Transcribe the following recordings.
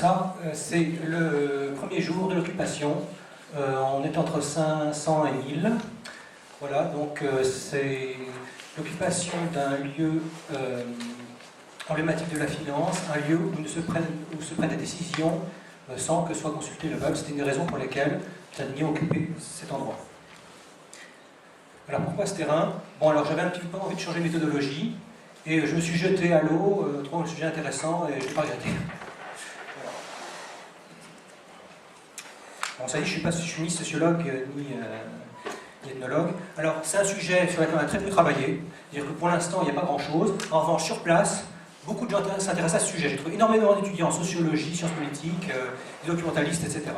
ça, c'est le premier jour de l'occupation. On est entre 500 et 1000. Voilà, donc c'est l'occupation d'un lieu emblématique de la finance, un lieu où se prennent des décisions sans que soit consulté le peuple. C'était une des raisons pour lesquelles Saint-Denis a occupé cet endroit. Alors pourquoi ce terrain? Bon, alors j'avais un petit peu envie de changer de méthodologie et je me suis jeté à l'eau, trouvant le sujet intéressant et je n'ai pas regretté. Bon, ça y est, je ne suis ni sociologue ni ethnologue. Alors c'est un sujet sur lequel on a très peu travaillé, c'est-à-dire que pour l'instant il n'y a pas grand-chose. En revanche, sur place, beaucoup de gens s'intéressent à ce sujet. J'ai trouvé énormément d'étudiants en sociologie, sciences politiques, des documentalistes, etc.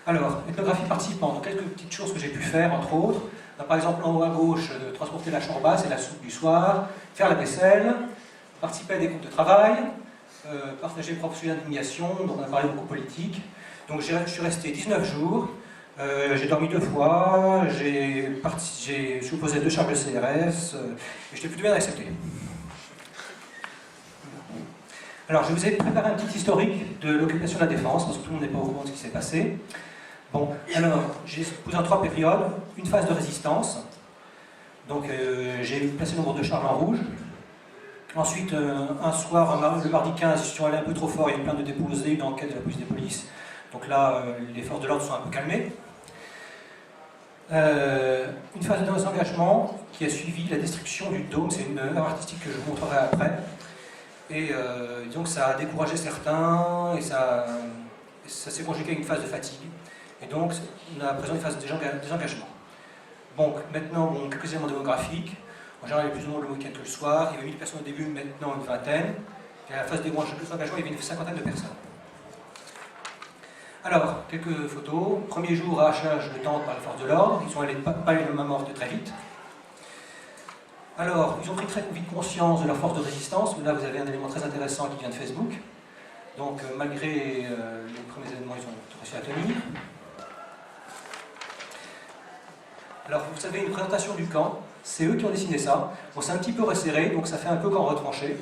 Alors, ethnographie participante, donc quelques petites choses que j'ai pu faire, entre autres. Par exemple, en haut à gauche, de transporter la chorbasse et la soupe du soir, faire la vaisselle, participer à des groupes de travail, partager mes propres sujets d'indignation, donc on a parlé beaucoup politique. Donc je suis resté 19 jours, j'ai dormi 2 fois, je suis opposé à 2 charges de CRS, et j'étais plutôt bien accepté. Alors je vous ai préparé un petit historique de l'occupation de la Défense, parce que tout le monde n'est pas au courant de ce qui s'est passé. Bon, alors, j'ai posé en 3 périodes. Une phase de résistance. Donc, j'ai placé le nombre de charges en rouge. Ensuite, un soir, le mardi 15, ils sont allés un peu trop fort, il y a eu plein de déposés, une enquête de la police des polices. Donc là, les forces de l'ordre sont un peu calmées. Une phase de désengagement qui a suivi la destruction du dôme. C'est une œuvre artistique que je vous montrerai après. Et disons que ça a découragé certains, et ça s'est conjugué avec une phase de fatigue. Et donc, on a à présent une phase de désengagement. Donc, maintenant, quelques éléments démographiques. En général, il y a plus de monde le week-end que le soir. Il y avait 1000 personnes au début, maintenant une vingtaine. Et à la phase de désengagement, il y avait une cinquantaine de personnes. Alors, quelques photos. Premier jour, arrachage de tentes par les forces de l'ordre. Ils sont allés pas les mains mortes très vite. Alors, ils ont pris très vite conscience de leur force de résistance. Là, vous avez un élément très intéressant qui vient de Facebook. Donc, malgré les premiers événements, ils ont réussi à tenir. Alors, vous savez, une présentation du camp, c'est eux qui ont dessiné ça. Bon, c'est un petit peu resserré, donc ça fait un peu camp retranché.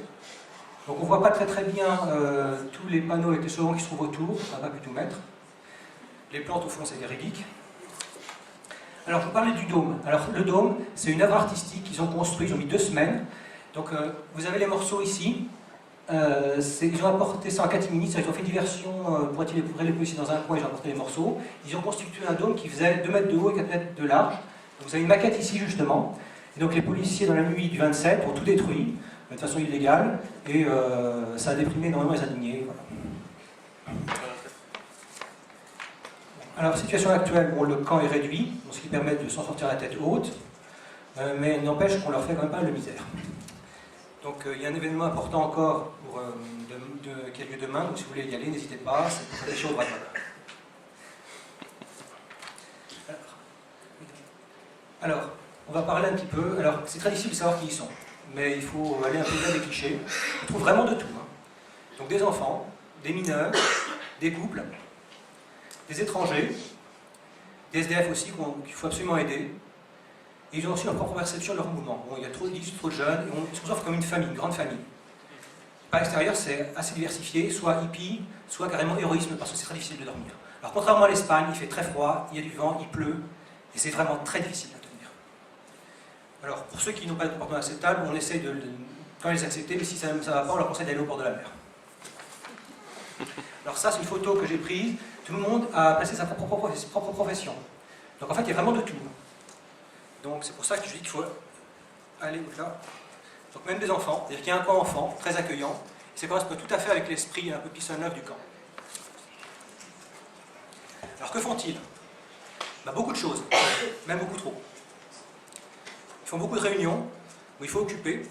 Donc on ne voit pas très bien tous les panneaux avec les slogans qui se trouvent autour, on n'a pas pu tout mettre. Les plantes au fond, c'est véridique. Alors, je vous parlais du dôme. Alors, le dôme, c'est une œuvre artistique qu'ils ont construite, ils ont mis 2 semaines. Donc, vous avez les morceaux ici. Ils ont apporté ça en catimini, ils ont fait diversion pour attirer les policiers dans un coin, ils ont apporté les morceaux. Ils ont constitué un dôme qui faisait 2 mètres de haut et 4 mètres de large. Donc, vous avez une maquette ici justement. Et donc les policiers dans la nuit du 27 ont tout détruit de façon illégale et ça a déprimé énormément les indignés. Voilà. Alors, situation actuelle, le camp est réduit, ce qui permet de s'en sortir la tête haute, mais n'empêche qu'on leur fait quand même pas de misère. Donc il y a un événement important encore qui a lieu demain, donc si vous voulez y aller, n'hésitez pas, c'est pour aller sur droite. Alors, on va parler un petit peu. Alors, c'est très difficile de savoir qui ils sont, mais il faut aller un peu vers les clichés. On trouve vraiment de tout. Donc des enfants, des mineurs, des couples, des étrangers, des SDF aussi qu'il faut absolument aider. Et ils ont aussi leur propre perception de leur mouvement. Bon, il y a trop de jeunes, et on se considère comme une famille, une grande famille. Par l'extérieur, c'est assez diversifié, soit hippie, soit carrément héroïsme, parce que c'est très difficile de dormir. Alors, contrairement à l'Espagne, il fait très froid, il y a du vent, il pleut, et c'est vraiment très difficile à tenir. Alors, pour ceux qui n'ont pas de comportement acceptable, on essaie de quand même les accepter, mais si ça ne va pas, on leur conseille d'aller au bord de la mer. Alors ça, c'est une photo que j'ai prise. Tout le monde a placé sa propre profession. Donc en fait, il y a vraiment de tout. Donc c'est pour ça que je dis qu'il faut aller au-delà. Donc même des enfants, c'est-à-dire qu'il y a un camp enfant, très accueillant, et ça correspond tout à fait avec l'esprit un peu pistonneuf du camp. Alors que font-ils? Beaucoup de choses, même beaucoup trop. Ils font beaucoup de réunions, où il faut occuper.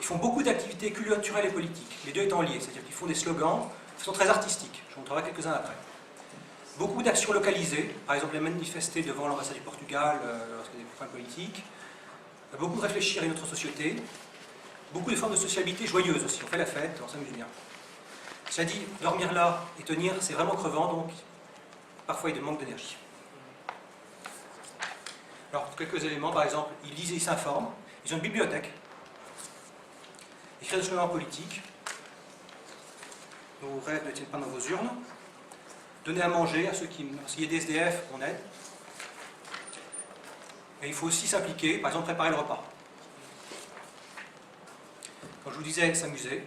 Ils font beaucoup d'activités culturelles et politiques, les deux étant liés, c'est-à-dire qu'ils font des slogans qui sont très artistiques. Je vous montrerai quelques-uns après. Beaucoup d'actions localisées, par exemple les manifester devant l'ambassade du Portugal lorsqu'il y a des points politiques. Beaucoup de réfléchir à une autre société. Beaucoup de formes de sociabilité joyeuses aussi. On fait la fête, on s'amuse bien. Cela dit, dormir là et tenir, c'est vraiment crevant, donc parfois il y a des manques d'énergie. Alors, pour quelques éléments, par exemple, ils lisent et ils s'informent. Ils ont une bibliothèque. Ils créent des slogans politiques. nos rêves ne tiennent pas dans vos urnes. Donner à manger à ceux qui... S'il y a des SDF, on aide. Et il faut aussi s'impliquer, par exemple préparer le repas. Quand je vous disais s'amuser,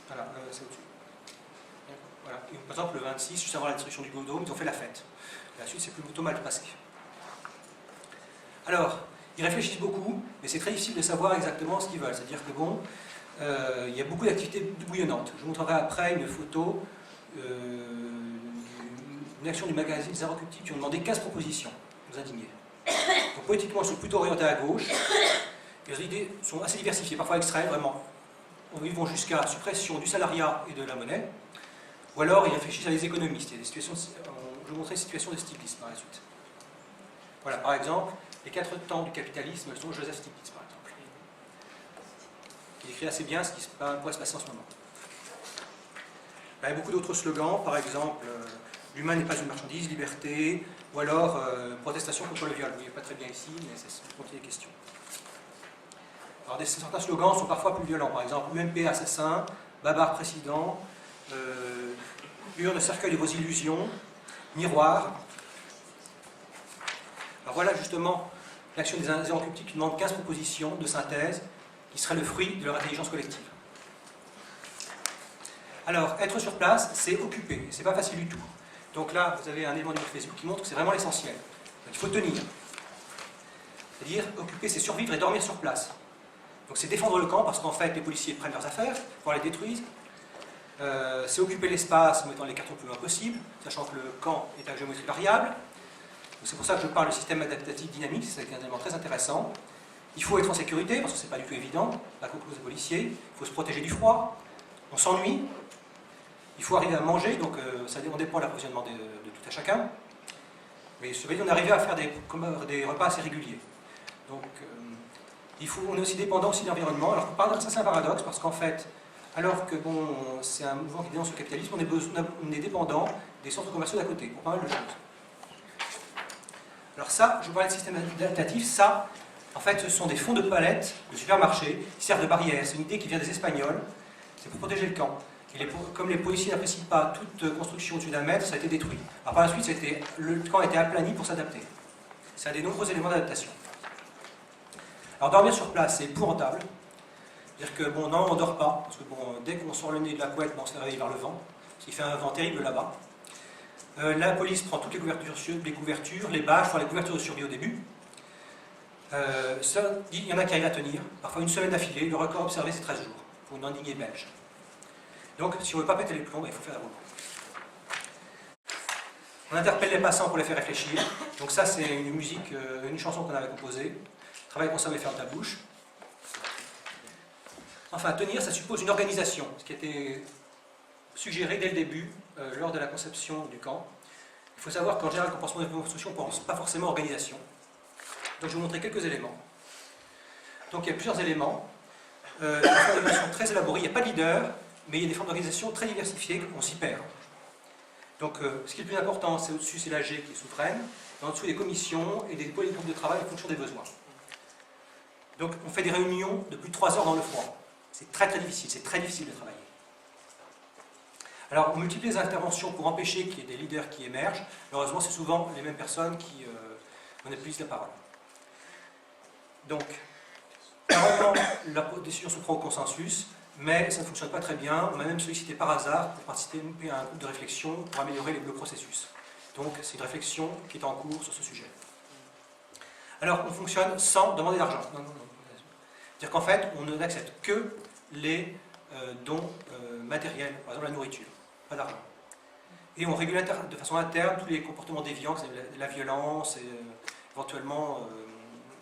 voilà, c'est au-dessus. Voilà. Par exemple, le 26, juste avant la destruction du Golgodome, ils ont fait la fête. Et la suite, c'est plutôt mal passé. Alors, ils réfléchissent beaucoup, mais c'est très difficile de savoir exactement ce qu'ils veulent. C'est-à-dire que bon, il y a beaucoup d'activités bouillonnantes. Je vous montrerai après une photo d'une action du magazine Les Inrecuptibles qui ont demandé 15 propositions aux indignés. Donc politiquement, ils sont plutôt orientés à gauche. Les idées sont assez diversifiées, parfois extrêmes, vraiment. Ils vont jusqu'à la suppression du salariat et de la monnaie. Ou alors, ils réfléchissent à des économistes. Il y a des situations, je vais vous montrer une situation de Stiglitz par la suite. Voilà, par exemple, les 4 temps du capitalisme sont Joseph Stiglitz, par exemple. Qui décrit assez bien ce qui pourrait se passer en ce moment. Il y a beaucoup d'autres slogans, par exemple, l'humain n'est pas une marchandise, liberté, ou alors protestation contre le viol. Vous ne voyez pas très bien ici, mais c'est contre les questions. Alors, certains slogans sont parfois plus violents, par exemple, UMP assassin, Babar président, urne cercueil de vos illusions, miroir. Alors voilà justement l'action des Inrecuptibles qui demande 15 propositions de synthèse qui seraient le fruit de leur intelligence collective. Alors, être sur place, c'est occuper, c'est pas facile du tout. Donc là, vous avez un élément du Facebook qui montre que c'est vraiment l'essentiel. Il faut tenir. C'est-à-dire, occuper, c'est survivre et dormir sur place. Donc c'est défendre le camp, parce qu'en fait, les policiers prennent leurs affaires, voire les détruisent. C'est occuper l'espace en mettant les cartons le plus loin possible, sachant que le camp est à géométrie variable. C'est pour ça que je parle de système adaptatif dynamique, c'est un élément très intéressant. Il faut être en sécurité, parce que ce n'est pas du tout évident, la conclusion des policiers. Il faut se protéger du froid, on s'ennuie. Il faut arriver à manger, donc on dépend de l'approvisionnement de tout à chacun. Mais on est arrivé à faire des repas assez réguliers. Donc on est aussi dépendant aussi de l'environnement. Alors ça c'est un paradoxe, parce qu'en fait, alors que bon, c'est un mouvement qui dénonce le capitalisme, on est dépendant des centres commerciaux d'à côté, pour pas mal de choses. Alors ça, je vous parlais de système adaptatif, ça, en fait, ce sont des fonds de palettes de supermarchés qui servent de barrière. C'est une idée qui vient des Espagnols, c'est pour protéger le camp. Et comme les policiers n'apprécient pas toute construction au-dessus d'un mètre, ça a été détruit. Alors par la suite, le camp a été aplani pour s'adapter. C'est un des nombreux éléments d'adaptation. Alors dormir sur place, c'est épouvantable. C'est-à-dire que bon, non, on ne dort pas, parce que bon, dès qu'on sort le nez de la couette, on se réveille vers le vent, parce qu'il fait un vent terrible là-bas. La police prend toutes les couvertures, les bâches, enfin les couvertures de survie au début. Il y en a qui arrivent à tenir, parfois une semaine d'affilée. Le record observé, c'est 13 jours, pour une indignée belge. Donc, si on ne veut pas péter les plombs, il faut faire la boulot. On interpelle les passants pour les faire réfléchir. Donc ça, c'est une musique, une chanson qu'on avait composée. Travail consommé, ferme ta bouche. Enfin, tenir, ça suppose une organisation, ce qui a été suggéré dès le début, lors de la conception du camp. Il faut savoir qu'en général, quand on pense à construction, on ne pense pas forcément organisation. Donc, je vais vous montrer quelques éléments. Donc, il y a plusieurs éléments. Des formes d'organisation très élaborées. Il n'y a pas de leader, mais il y a des formes d'organisation très diversifiées, on s'y perd. Donc, ce qui est le plus important, c'est au-dessus, c'est l'AG qui est souveraine. En dessous, des commissions et des groupes de travail en fonction des besoins. Donc, on fait des réunions de plus de 3 heures dans le froid. C'est très difficile, c'est très difficile de travailler. Alors, on multiplie les interventions pour empêcher qu'il y ait des leaders qui émergent. Heureusement, c'est souvent les mêmes personnes qui monopolisent la parole. Donc, normalement, la décision se prend au consensus, mais ça ne fonctionne pas très bien. On m'a même sollicité par hasard pour participer à un groupe de réflexion pour améliorer le processus. Donc, c'est une réflexion qui est en cours sur ce sujet. Alors, on fonctionne sans demander d'argent. C'est-à-dire qu'en fait, on n'accepte que les dons matériels, par exemple la nourriture, pas d'argent. Et on régule de façon interne tous les comportements déviants, la violence et éventuellement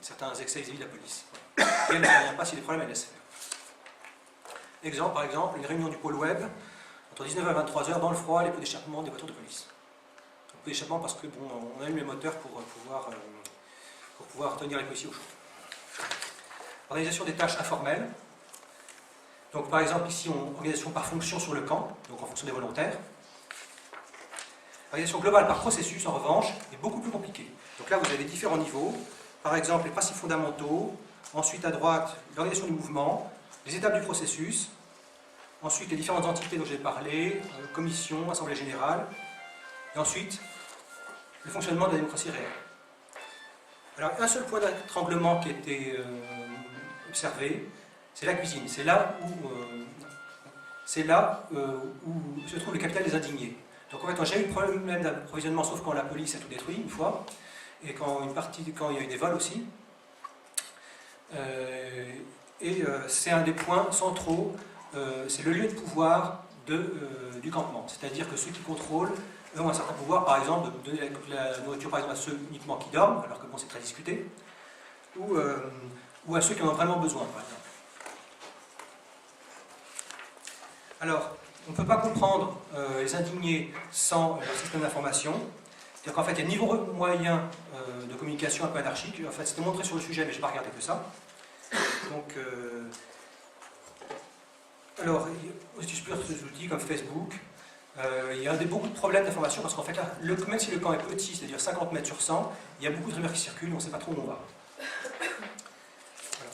certains excès vis-à-vis de la police. Et elle ne revient pas si les problèmes, elle laisse faire. Exemple, par exemple, une réunion du pôle web, entre 19h et 23h, dans le froid, les pots d'échappement des voitures de police. Les pots d'échappement parce que bon, on allume les moteurs pour pouvoir tenir les policiers au chaud. Organisation des tâches informelles. Donc par exemple ici, organisation par fonction sur le camp, donc en fonction des volontaires. L'organisation globale par processus, en revanche, est beaucoup plus compliquée. Donc là, vous avez différents niveaux. Par exemple, les principes fondamentaux. Ensuite, à droite, l'organisation du mouvement, les étapes du processus. Ensuite, les différentes entités dont j'ai parlé, commission, assemblée générale. Et ensuite, le fonctionnement de la démocratie réelle. Alors, un seul point d'étranglement qui a été observé, c'est la cuisine. C'est là où se trouve le capital des indignés. Donc en fait, on n'a jamais eu de problème d'approvisionnement, sauf quand la police a tout détruit une fois, et quand il y a eu des vols aussi. C'est un des points centraux, c'est le lieu de pouvoir du campement. C'est-à-dire que ceux qui contrôlent ont un certain pouvoir, par exemple, de donner la nourriture par exemple, à ceux uniquement qui dorment, alors que bon, c'est très discuté, ou à ceux qui en ont vraiment besoin, par exemple. Alors, on ne peut pas comprendre les indignés sans leur système d'information. C'est-à-dire qu'en fait, il y a un niveau moyen de communication un peu anarchique. En fait, c'était montré sur le sujet, mais je n'ai pas regardé que ça. Donc, alors, on utilise plusieurs outils comme Facebook. Il y a beaucoup de problèmes d'information parce qu'en fait, là, même si le camp est petit, c'est-à-dire 50 mètres sur 100, il y a beaucoup de rumeurs qui circulent, on ne sait pas trop où on va. Voilà.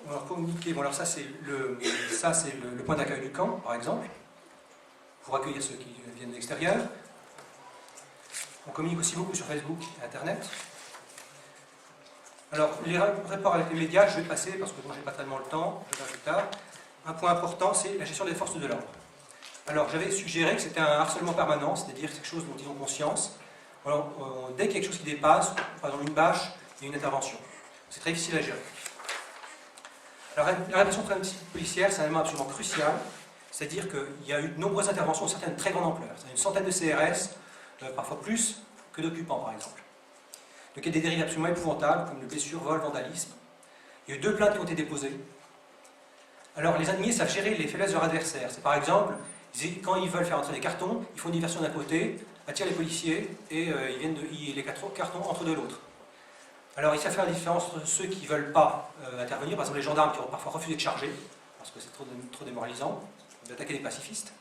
On va communiquer. Bon, alors ça, c'est le point d'accueil du camp, par exemple, pour accueillir ceux qui viennent de l'extérieur. On communique aussi beaucoup sur Facebook et Internet. Alors, les rapports avec les médias, je vais passer parce que bon, je n'ai pas tellement le temps, je vais plus tard. Un point important, c'est la gestion des forces de l'ordre. Alors, j'avais suggéré que c'était un harcèlement permanent, c'est-à-dire quelque chose dont ils ont conscience. Alors, dès qu'il y a quelque chose qui dépasse, par exemple une bâche, il y a une intervention. C'est très difficile à gérer. Alors, la répression policière, c'est un élément absolument crucial, c'est-à-dire qu'il y a eu de nombreuses interventions, certaines de très grande ampleur. C'est une centaine de CRS, parfois plus que d'occupants, par exemple. Donc, il y a des dérives absolument épouvantables, comme le blessure, vol, vandalisme. Il y a eu 2 plaintes qui ont été déposées. Alors, les indignés savent gérer les faiblesses de leur adversaire. C'est par exemple, quand ils veulent faire entrer des cartons, ils font une diversion d'un côté, attirent les policiers et les cartons entrent de l'autre. Alors, ils savent faire la différence entre ceux qui ne veulent pas intervenir, par exemple les gendarmes qui ont parfois refusé de charger, parce que c'est trop démoralisant, d'attaquer les pacifistes.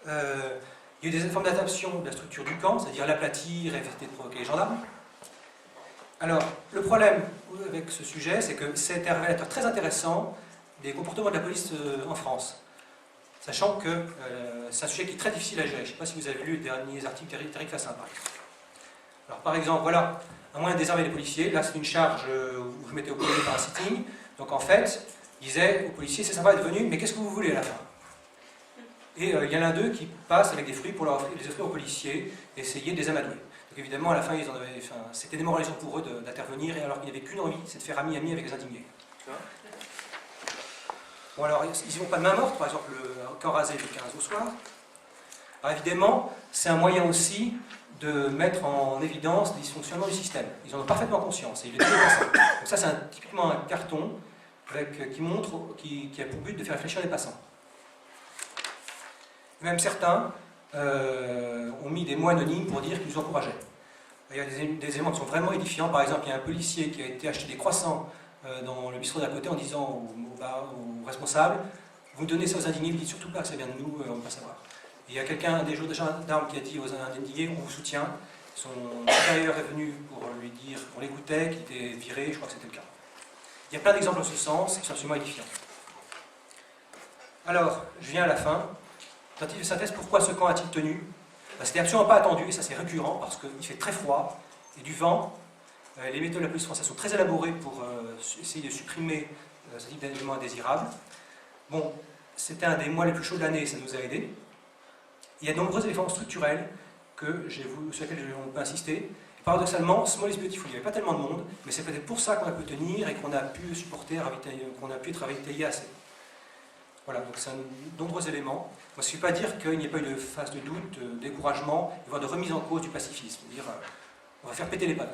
Il y a eu des formes d'adaptation de la structure du camp, c'est-à-dire l'aplatir et éviter de provoquer les gendarmes. Alors, le problème avec ce sujet, c'est que c'est un révélateur très intéressant des comportements de la police en France. Sachant que c'est un sujet qui est très difficile à gérer. Je ne sais pas si vous avez lu les derniers articles d'Éric Fassin, par exemple. Alors, par exemple, voilà, un moyen de désarmer les policiers. Là, c'est une charge où je mettais au policier par un sitting. Donc, en fait, il disait aux policiers, c'est sympa d'être venu, mais qu'est-ce que vous voulez à la fin? Et il y en a l'un d'eux qui passe avec des fruits pour les offrir aux policiers et essayer de les amadouer. Donc, évidemment, à la fin, c'était démoralisant pour eux d'intervenir, alors qu'ils n'avaient qu'une envie, c'est de faire ami-ami avec les indignés. Bon, alors, ils n'y vont pas de main morte, par exemple, le camp rasé le 15 au soir. Alors, évidemment, c'est un moyen aussi de mettre en évidence les dysfonctionnements du système. Ils en ont parfaitement conscience, et ils le disent comme ça. Donc ça, c'est typiquement un carton qui a pour but de faire réfléchir les passants. Même certains ont mis des mots anonymes pour dire qu'ils nous encourageaient. Il y a des éléments qui sont vraiment édifiants. Par exemple, il y a un policier qui a été acheter des croissants dans le bistrot d'à côté en disant aux responsables, vous donnez ça aux indignés, vous dites surtout pas que ça vient de nous, on ne veut pas savoir. Et il y a quelqu'un, des gendarmes qui a dit aux indignés, on vous soutient. Son supérieur est venu pour lui dire qu'on l'écoutait, qu'il était viré, je crois que c'était le cas. Il y a plein d'exemples en ce sens, qui sont absolument édifiants. Alors, je viens à la fin. Tentative de synthèse, pourquoi ce camp a-t-il tenu? C'était absolument pas attendu, et ça c'est récurrent, parce qu'il fait très froid, et du vent. Les méthodes de la police française sont très élaborées pour essayer de supprimer ce type d'éléments indésirables. Bon, c'était un des mois les plus chauds de l'année, ça nous a aidés. Il y a de nombreux éléments structurels sur lesquels on peut insister. Et paradoxalement, Small is Beautiful, il n'y avait pas tellement de monde, mais c'est peut-être pour ça qu'on a pu tenir et qu'on a pu supporter, qu'on a pu être ravitaillé assez. Voilà, donc c'est de nombreux éléments. Moi, ça ne veut pas dire qu'il n'y ait pas eu de phase de doute, de découragement, voire de remise en cause du pacifisme. Dire, on va faire péter les balles.